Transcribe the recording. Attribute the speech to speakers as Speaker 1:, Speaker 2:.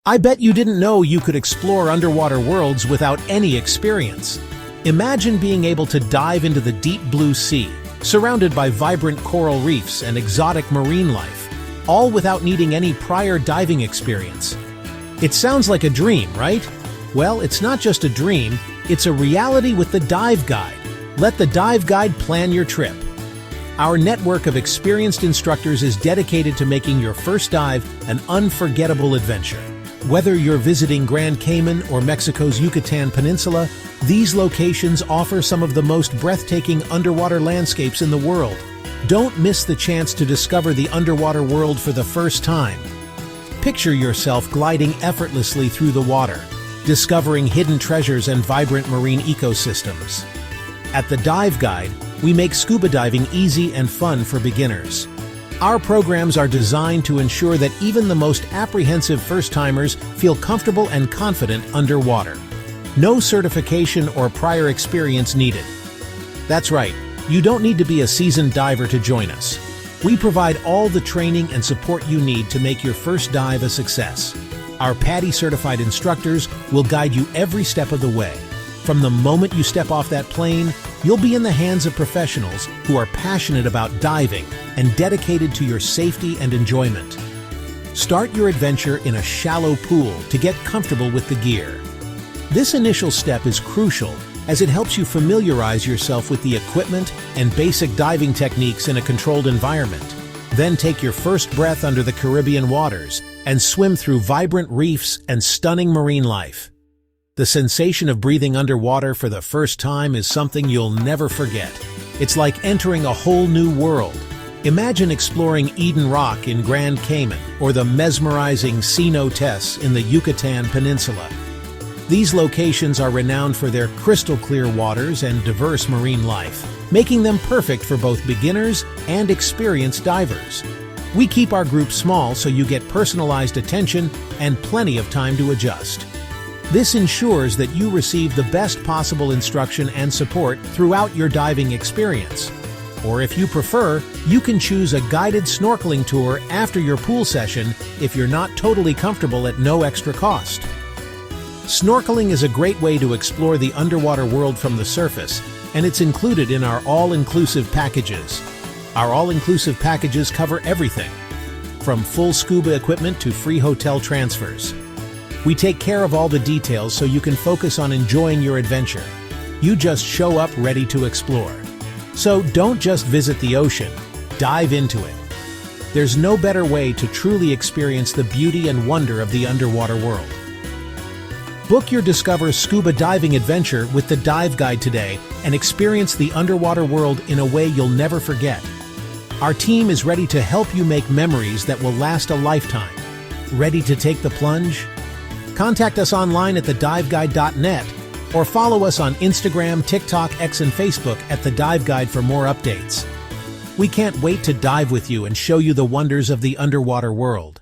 Speaker 1: I bet you didn't know you could explore underwater worlds without any experience. Imagine being able to dive into the deep blue sea, surrounded by vibrant coral reefs and exotic marine life, all without needing any prior diving experience. It sounds like a dream, right? Well, it's not just a dream, it's a reality with the Dive Guide. Let the Dive Guide plan your trip. Our network of experienced instructors is dedicated to making your first dive an unforgettable adventure. Whether you're visiting Grand Cayman or Mexico's Yucatán Peninsula, these locations offer some of the most breathtaking underwater landscapes in the world. Don't miss the chance to discover the underwater world for the first time. Picture yourself gliding effortlessly through the water, discovering hidden treasures and vibrant marine ecosystems. At the Dive Guide, we make scuba diving easy and fun for beginners. Our programs are designed to ensure that even the most apprehensive first-timers feel comfortable and confident underwater. No certification or prior experience needed. That's right, you don't need to be a seasoned diver to join us. We provide all the training and support you need to make your first dive a success. Our PADI certified instructors will guide you every step of the way. From the moment you step off that plane, you'll be in the hands of professionals who are passionate about diving and dedicated to your safety and enjoyment. Start your adventure in a shallow pool to get comfortable with the gear. This initial step is crucial as it helps you familiarize yourself with the equipment and basic diving techniques in a controlled environment. Then take your first breath under the Caribbean waters and swim through vibrant reefs and stunning marine life. The sensation of breathing underwater for the first time is something you'll never forget. It's like entering a whole new world. Imagine exploring Eden Rock in Grand Cayman or the mesmerizing cenotes in the Yucatán Peninsula. These locations are renowned for their crystal-clear waters and diverse marine life, making them perfect for both beginners and experienced divers. We keep our group small so you get personalized attention and plenty of time to adjust. This ensures that you receive the best possible instruction and support throughout your diving experience. Or if you prefer, you can choose a guided snorkeling tour after your pool session if you're not totally comfortable at no extra cost. Snorkeling is a great way to explore the underwater world from the surface, and it's included in our all-inclusive packages. Our all-inclusive packages cover everything, from full scuba equipment to free hotel transfers. We take care of all the details so you can focus on enjoying your adventure. You just show up ready to explore. So don't just visit the ocean, dive into it. There's no better way to truly experience the beauty and wonder of the underwater world. Book your Discover Scuba Diving adventure with the Dive Guide today and experience the underwater world in a way you'll never forget. Our team is ready to help you make memories that will last a lifetime. Ready to take the plunge? Contact us online at thediveguide.net or follow us on Instagram, TikTok, X, and Facebook at The Dive Guide for more updates. We can't wait to dive with you and show you the wonders of the underwater world.